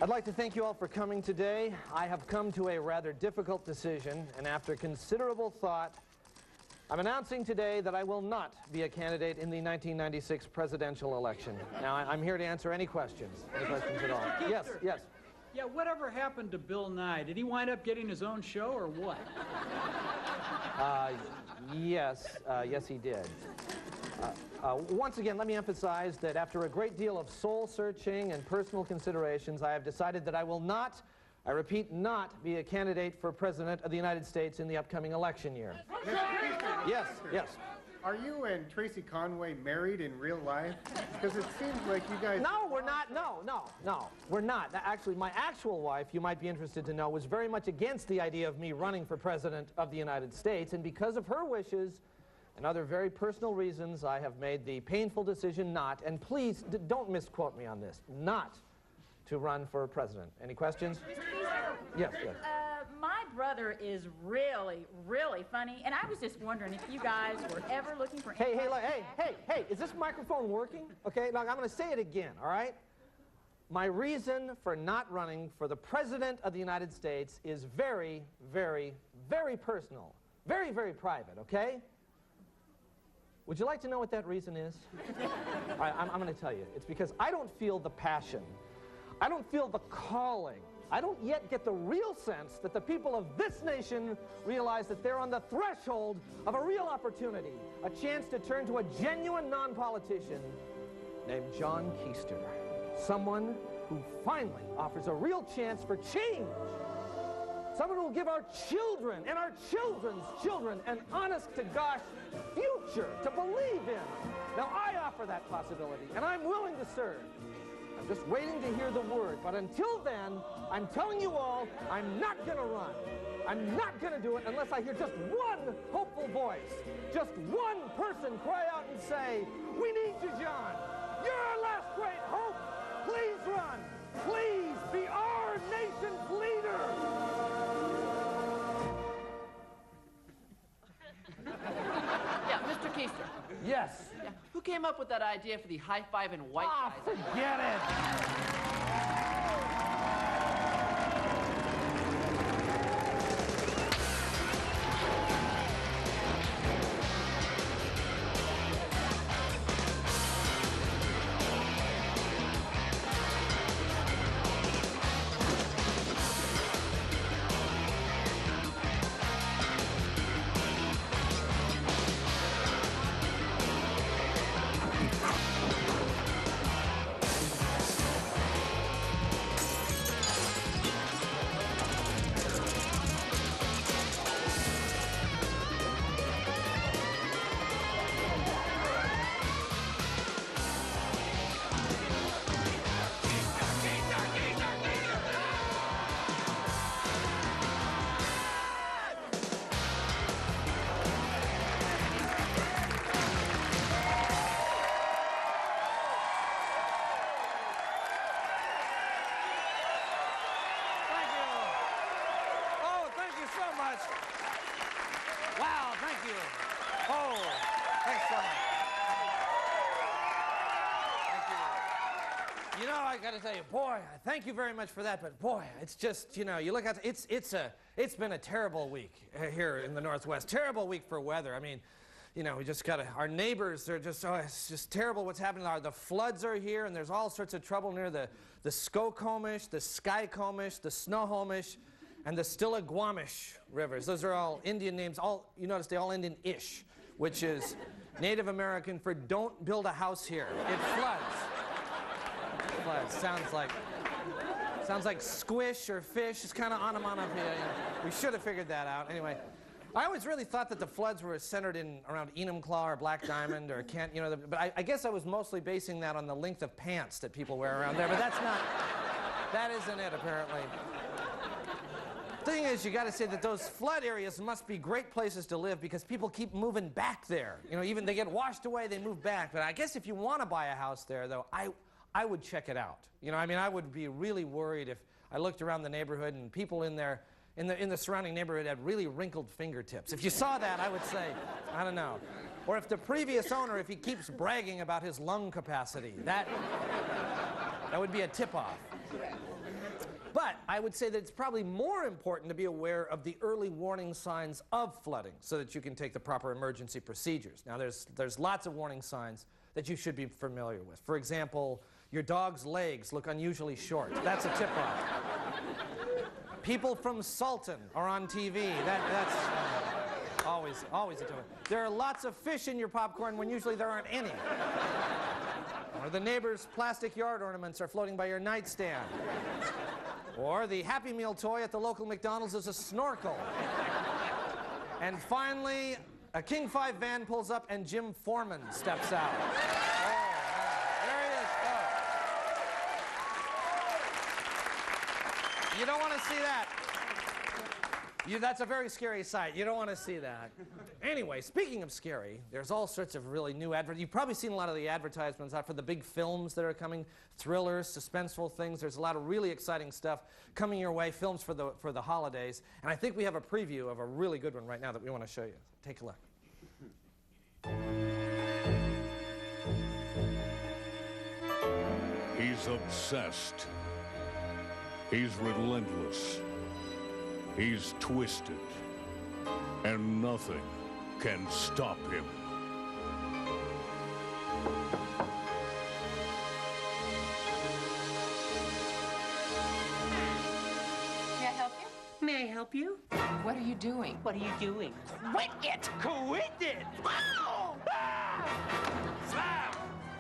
I'd like to thank you all for coming today. I have come to a rather difficult decision, and after considerable thought, I'm announcing today that I will not be a candidate in the 1996 presidential election. Now, I'm here to answer any questions at all. Yes, yes. Yeah, whatever happened to Bill Nye? Did he wind up getting his own show or what? Yes, he did. Once again, let me emphasize that after a great deal of soul-searching and personal considerations, I have decided that I will not, I repeat, not be a candidate for President of the United States in the upcoming election year. Yes, yes. Are you and Tracy Conway married in real life? Because it seems like you guys... No, we're not. No, we're not. Actually, my actual wife, you might be interested to know, was very much against the idea of me running for President of the United States, and because of her wishes and other very personal reasons, I have made the painful decision not, and please don't misquote me on this, not to run for president. Any questions? Yes, yes. My brother is really, really funny, and I was just wondering if you guys were ever looking for... Hey, is this microphone working? Okay, look, I'm going to say it again, all right? My reason for not running for the President of the United States is very, very, very personal. Very, very private, okay? Would you like to know what that reason is? All right, I'm going to tell you. It's because I don't feel the passion. I don't feel the calling. I don't yet get the real sense that the people of this nation realize that they're on the threshold of a real opportunity, a chance to turn to a genuine non-politician named John Keister, someone who finally offers a real chance for change, someone who will give our children and our children's children an honest-to-gosh future to believe in. Now, I offer that possibility, and I'm willing to serve. I'm just waiting to hear the word. But until then, I'm telling you all, I'm not going to run. I'm not going to do it unless I hear just one hopeful voice, just one person cry out and say, "We need you, John. You're our last great hope. Please run. Please be our nation's leader." Yeah, Mr. Keister. Yes. Yeah, who came up with that idea for the high-five and white guys? Forget it. Wow, thank you. Oh, thanks so much. Thank you. You know, I got to tell you, boy, thank you very much for that, but boy, it's just, you know, you look at it's been a terrible week here in the Northwest. Terrible week for weather. I mean, you know, we just got to, our neighbors are just, oh, it's just terrible what's happening. The floods are here, and there's all sorts of trouble near the Skokomish, the Skykomish, the Snohomish, and the Stillaguamish rivers. Those are all Indian names. All, you notice they all end in ish, which is Native American for don't build a house here. It floods. It floods. Sounds like squish or fish. It's kind of onomatopoeia. We should have figured that out. Anyway, I always really thought that the floods were centered in around Enumclaw or Black Diamond or Kent, you know, but I guess I was mostly basing that on the length of pants that people wear around there, but that's not, that isn't it, apparently. The thing is, you got to say that those flood areas must be great places to live because people keep moving back there. You know, even they get washed away, they move back. But I guess if you want to buy a house there, though, I would check it out. You know, I mean, I would be really worried if I looked around the neighborhood and people in there, in the surrounding neighborhood had really wrinkled fingertips. If you saw that, I would say, I don't know. Or if the previous owner, if he keeps bragging about his lung capacity, that would be a tip-off. But I would say that it's probably more important to be aware of the early warning signs of flooding so that you can take the proper emergency procedures. Now, there's lots of warning signs that you should be familiar with. For example, your dog's legs look unusually short. That's a tip-off. People from Sultan are on TV. That's always a tip-off. There are lots of fish in your popcorn when usually there aren't any. Or the neighbor's plastic yard ornaments are floating by your nightstand. Or the Happy Meal toy at the local McDonald's is a snorkel. And finally, a King 5 van pulls up and Jim Foreman steps out. There he is. Oh. You don't want to see that. That's a very scary sight. You don't want to see that. Anyway, speaking of scary, there's all sorts of really new advertisements. You've probably seen a lot of the advertisements out for the big films that are coming, thrillers, suspenseful things. There's a lot of really exciting stuff coming your way, films for the holidays. And I think we have a preview of a really good one right now that we want to show you. Take a look. He's obsessed. He's relentless. He's twisted. And nothing can stop him. May I help you? May I help you? What are you doing? What are you doing? Quit it! Quit it! Oh! Ah! Slam!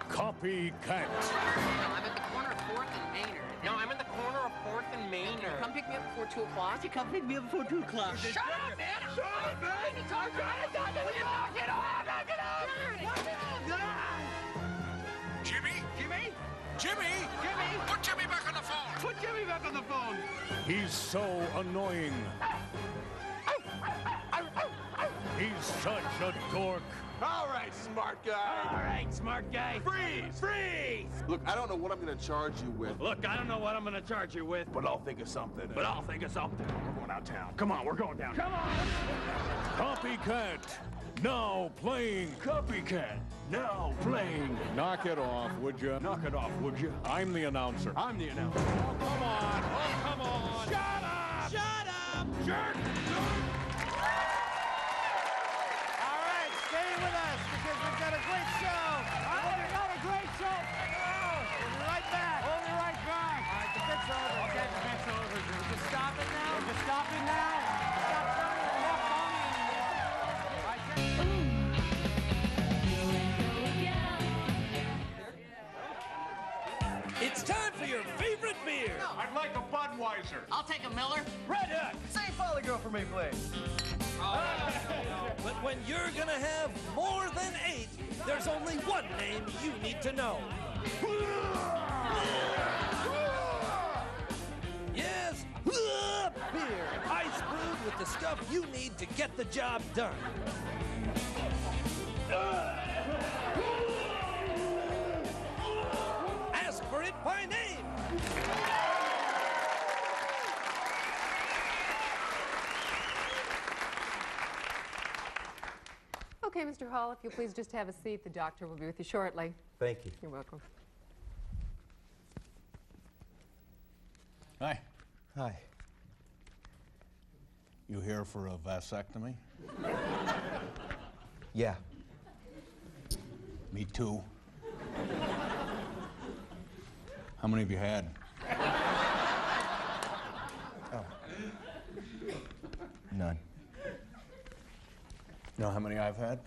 Copycat. I'm at the corner of 4th and Maynard. No, I'm in the corner of 4th and Maynard. Come pick me up before 2 o'clock. You come pick me up before 2 o'clock. Shut up, man! Shut up, man! I'm trying to talk. Knock it off! Knock it off! Jimmy? Jimmy? Jimmy? Jimmy? Put Jimmy back on the phone. Put Jimmy back on the phone. He's so annoying. He's such a dork. All right, smart guy. All right, smart guy. Freeze! Freeze! Look, I don't know what I'm going to charge you with. Look, I don't know what I'm going to charge you with, But I'll think of something. but I'll think of something. We're going out town. Come on, we're going down. Come on! Copycat. Now playing. Copycat. Now playing. Knock it off, would you? Knock it off, would you? I'm the announcer. I'm the announcer. Oh, come on. Oh, come on. Shut up! Shut up! Jerk! All right, stay with us because we've got a great show. We've got a great show. We'll be right back. We'll be right back. All right, the bit's over. Okay, the bit's over. We're just stopping now. We're just stopping now. Stop turning the left on me anymore. It's time for your favorite beer. I'd like a Budweiser. I'll take a Miller. Red Hook. Say Folly Girl for me, please. But when you're gonna have more than 8, there's only one name you need to know. Yes, beer. Ice brewed with the stuff you need to get the job done. Ask for it by name. Okay, Mr. Hall, if you'll please just have a seat. The doctor will be with you shortly. Thank you. You're welcome. Hi. Hi. You here for a vasectomy? Yeah. Me too. How many have you had? Oh. None. You know how many I've had?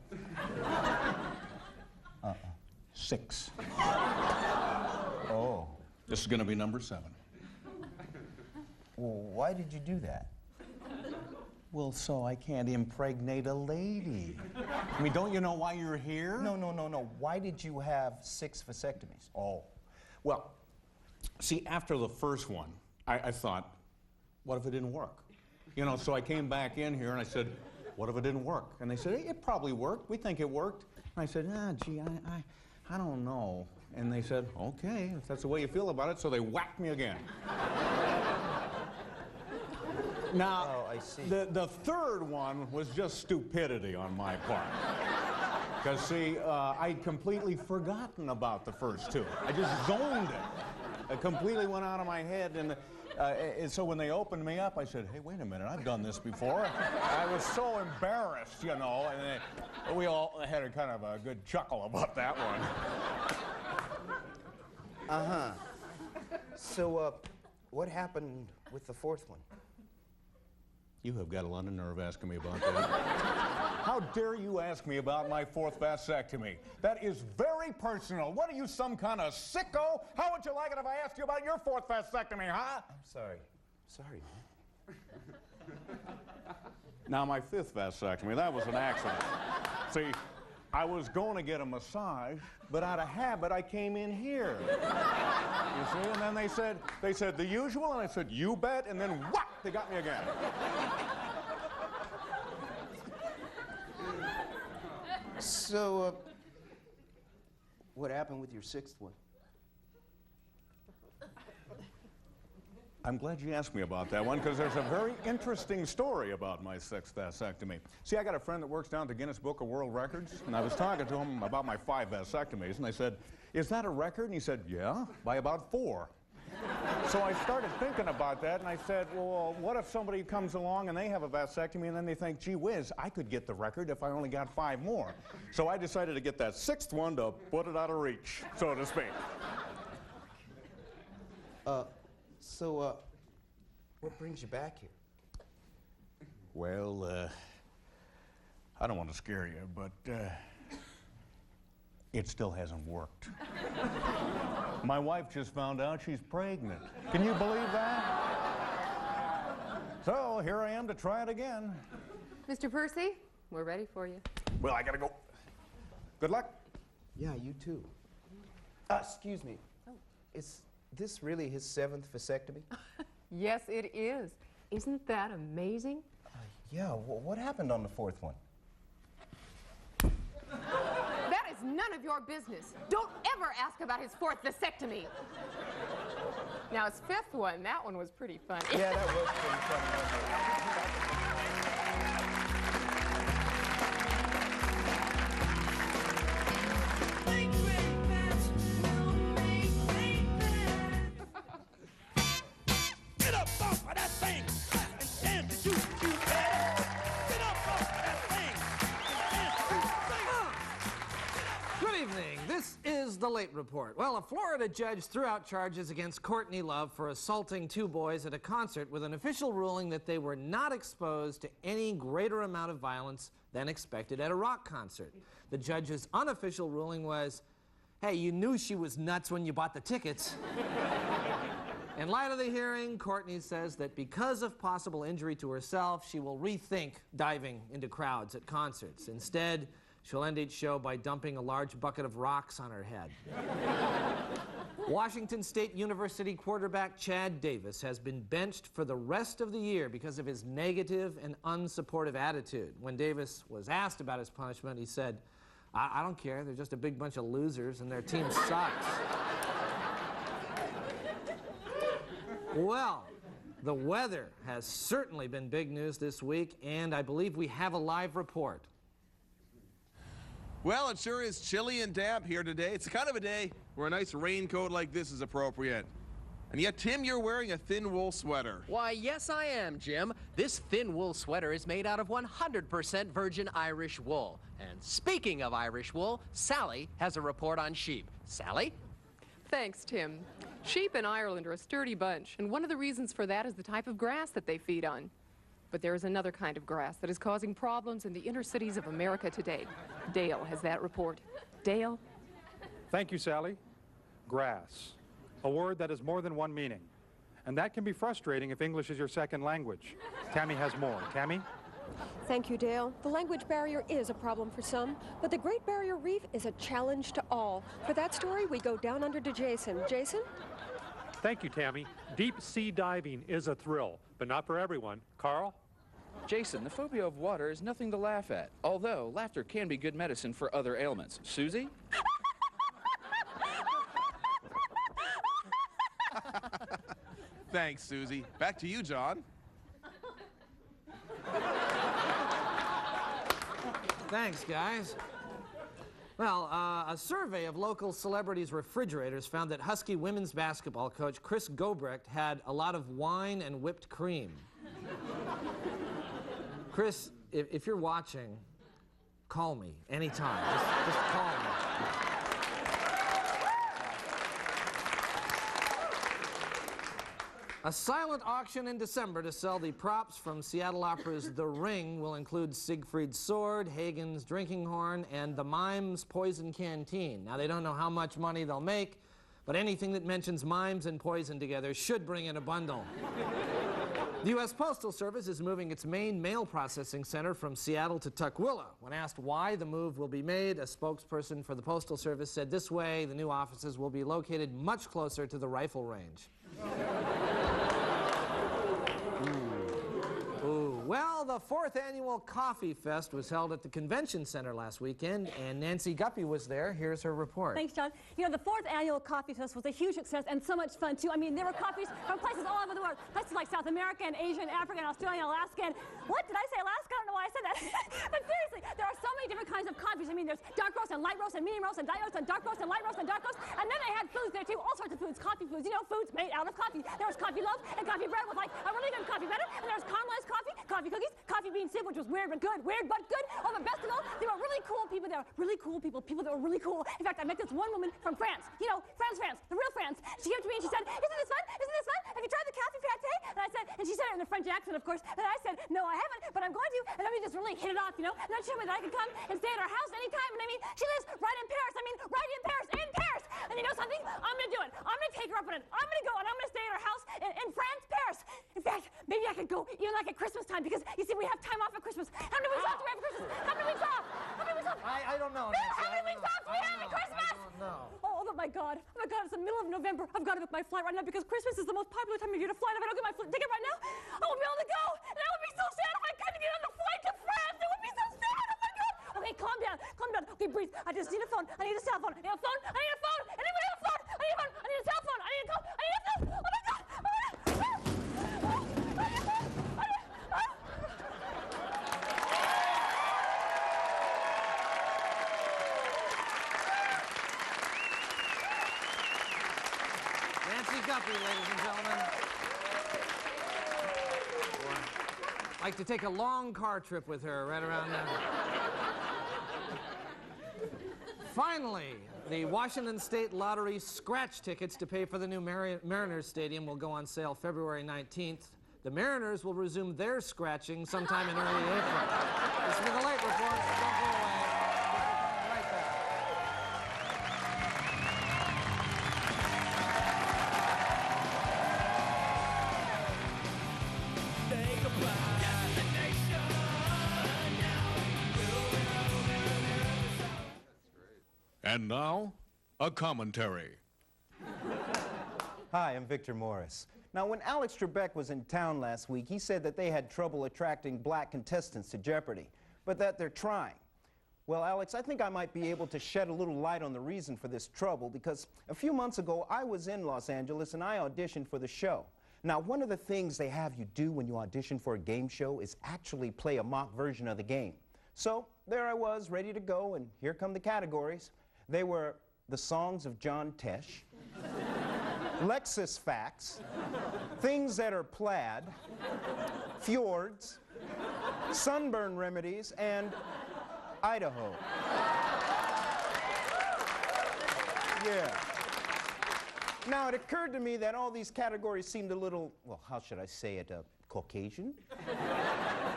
6. Oh. This is gonna be number 7. Well, why did you do that? Well, so I can't impregnate a lady. I mean, don't you know why you're here? No. Why did you have 6 vasectomies? Oh. Well, see, after the first one, I thought, what if it didn't work? You know, so I came back in here and I said, what if it didn't work? And they said, it probably worked. We think it worked. And I said, gee, I don't know. And they said, okay, if that's the way you feel about it. So they whacked me again. Now, Oh, I see. the third one was just stupidity on my part. Because, see, I'd completely forgotten about the first 2. I just zoned it. It completely went out of my head. And And so when they opened me up, I said, hey, wait a minute, I've done this before. I was so embarrassed, you know, and we all had a kind of a good chuckle about that one. Uh-huh. So, what happened with the fourth one? You have got a lot of nerve asking me about that. How dare you ask me about my fourth vasectomy? That is very personal. What are you, some kind of sicko? How would you like it if I asked you about your fourth vasectomy, huh? I'm sorry. Sorry, man. Now, my fifth vasectomy, that was an accident. See, I was going to get a massage, but out of habit, I came in here. You see, and then they said, the usual, and I said, you bet, and then whack, they got me again. So, what happened with your sixth one? I'm glad you asked me about that one, because there's a very interesting story about my sixth vasectomy. See, I got a friend that works down at the Guinness Book of World Records, and I was talking to him about my 5 vasectomies, and I said, is that a record? And he said, yeah, by about 4. So I started thinking about that, and I said, well, what if somebody comes along and they have a vasectomy, and then they think, gee whiz, I could get the record if I only got 5 more. So I decided to get that 6th one to put it out of reach, so to speak. So, what brings you back here? Well, I don't want to scare you, but it still hasn't worked. My wife just found out she's pregnant. Can you believe that? So here I am to try it again. Mr. Percy, we're ready for you. Well, I gotta go. Good luck. Yeah, you too. Excuse me. Is this really his 7th vasectomy? Yes, it is. Isn't that amazing? Yeah, what happened on the 4th one? That is none of your business. Don't ever ask about his 4th vasectomy. Now, his 5th one, that one was pretty funny. Yeah, that was pretty funny. Get up off of that thing and dance to you daddy. Get up off of that thing and dance to Good evening. This is the Late Report. Well, a Florida judge threw out charges against Courtney Love for assaulting 2 boys at a concert with an official ruling that they were not exposed to any greater amount of violence than expected at a rock concert. The judge's unofficial ruling was, hey, you knew she was nuts when you bought the tickets. In light of the hearing, Courtney says that because of possible injury to herself, she will rethink diving into crowds at concerts. Instead, she'll end each show by dumping a large bucket of rocks on her head. Washington State University quarterback Chad Davis has been benched for the rest of the year because of his negative and unsupportive attitude. When Davis was asked about his punishment, he said, I don't care, they're just a big bunch of losers and their team sucks. Well, the weather has certainly been big news this week, and I believe we have a live report. Well, it sure is chilly and damp here today. It's kind of a day where a nice raincoat like this is appropriate. And yet, Tim, you're wearing a thin wool sweater. Why, yes, I am, Jim. This thin wool sweater is made out of 100% virgin Irish wool. And speaking of Irish wool, Sally has a report on sheep. Sally? Thanks, Tim. Sheep in Ireland are a sturdy bunch, and one of the reasons for that is the type of grass that they feed on. But there is another kind of grass that is causing problems in the inner cities of America today. Dale has that report. Dale? Thank you, Sally. Grass. A word that has more than one meaning. And that can be frustrating if English is your second language. Tammy has more. Tammy? Thank you, Dale. The language barrier is a problem for some, but the Great Barrier Reef is a challenge to all. For that story, we go down under to Jason. Jason? Thank you, Tammy. Deep sea diving is a thrill, but not for everyone. Carl? Jason, the phobia of water is nothing to laugh at, although laughter can be good medicine for other ailments. Susie? Thanks, Susie. Back to you, John. Thanks, guys. Well, a survey of local celebrities' refrigerators found that Husky women's basketball coach Chris Gobrecht had a lot of wine and whipped cream. Chris, if you're watching, call me anytime. Just call me. A silent auction in December to sell the props from Seattle Opera's The Ring will include Siegfried's sword, Hagen's drinking horn, and the Mimes poison canteen. Now, they don't know how much money they'll make, but anything that mentions mimes and poison together should bring in a bundle. The U.S. Postal Service is moving its main mail processing center from Seattle to Tukwila. When asked why the move will be made, a spokesperson for the Postal Service said this way the new offices will be located much closer to the rifle range. Well, the 4th annual Coffee Fest was held at the Convention Center last weekend, and Nancy Guppy was there. Here's her report. Thanks, John. You know, the 4th annual Coffee Fest was a huge success and so much fun, too. I mean, there were coffees from places all over the world, places like South America and Asia and Africa and Australia and Alaska. And what did I say, Alaska? I don't know why I said that. But seriously, there are so many different kinds of coffees. I mean, there's dark roast and light roast and medium roast and diet roast and dark roast and light roast and dark roast. And then they had foods there, too, all sorts of foods, coffee foods, you know, foods made out of coffee. There was coffee loaf and coffee bread with, like, a really good coffee butter. And there was caramelized coffee, coffee cookies, coffee bean soup, which was weird but good, weird but good. Oh, but best of all, they were really cool people. They were really cool people that were really cool. In fact, I met this one woman from France. You know, France, the real France. She came to me and she said, "Isn't this fun? Isn't this fun? Have you tried the coffee pate?" And I said, and she said it in a French accent, of course. And I said, "No, I haven't, but I'm going to." And then we just really hit it off, you know. And then she told me that I could come and stay at her house anytime. And I mean, she lives right in Paris. I mean, right in Paris, in Paris. And you know something? I'm going to do it. I'm going to take her up on it. I'm going to go and I'm going to stay at her house in France, Paris. In fact, maybe I could go even like at Christmas time because, you see, we have time off at Christmas. How many weeks off do we have for Christmas? How many weeks off? How many weeks off? I don't know. How many weeks off do we have at Christmas? I don't know. Oh, my God. Oh, my God, it's the middle of November. I've got to book my flight right now because Christmas is the most popular time of year to fly. And if I don't get my ticket right now, I won't be able to go. And I would be so sad if I couldn't get on the flight to France. It would be so sad. Oh, my God. Okay, calm down. Calm down. Okay, breathe. I just need a phone. I need a cell phone. I need a phone. I need a phone. Anybody have a phone? I need a phone. I need a cell phone. I need a call. I need a phone. Oh, my God. Oh, my God. Nancy Guppy, ladies and gentlemen. I'd like to take a long car trip with her right around now. Finally, the Washington State Lottery scratch tickets to pay for the new Mariners Stadium will go on sale February 19th. The Mariners will resume their scratching sometime in early April. This is the Late Report. Don't go away. We'll be right back. And now, a commentary. Hi, I'm Victor Morris. Now, when Alex Trebek was in town last week, he said that they had trouble attracting black contestants to Jeopardy, but that they're trying. Well, Alex, I think I might be able to shed a little light on the reason for this trouble, because a few months ago, I was in Los Angeles and I auditioned for the show. Now, one of the things they have you do when you audition for a game show is actually play a mock version of the game. So, there I was, ready to go, and here come the categories. They were the songs of John Tesh, Lexus facts, things that are plaid, fjords, sunburn remedies, and Idaho. Yeah. Now, it occurred to me that all these categories seemed a little, well, how should I say it, Caucasian?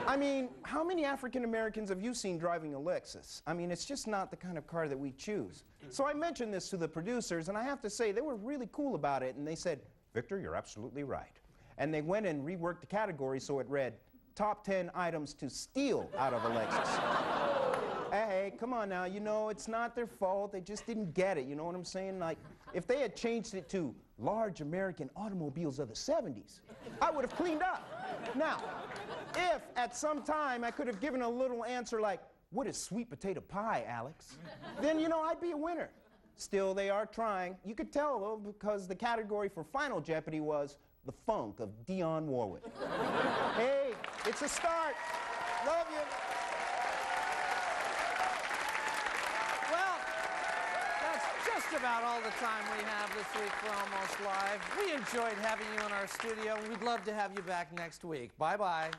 I mean, how many African Americans have you seen driving a Lexus? I mean, it's just not the kind of car that we choose. So I mentioned this to the producers, and I have to say, they were really cool about it, and they said, "Victor, you're absolutely right." And they went and reworked the category so it read, "Top 10 items to steal out of a Lexus." Hey, come on now, you know, it's not their fault, they just didn't get it, you know what I'm saying? Like, if they had changed it to large American automobiles of the 70s, I would have cleaned up. Now, if at some time I could have given a little answer like, "What is sweet potato pie, Alex?" then, you know, I'd be a winner. Still, they are trying. You could tell, though, because the category for Final Jeopardy was the funk of Dionne Warwick. Hey, it's a start. Love you. Well, just about all the time we have this week for Almost Live. We enjoyed having you in our studio, and we'd love to have you back next week. Bye-bye.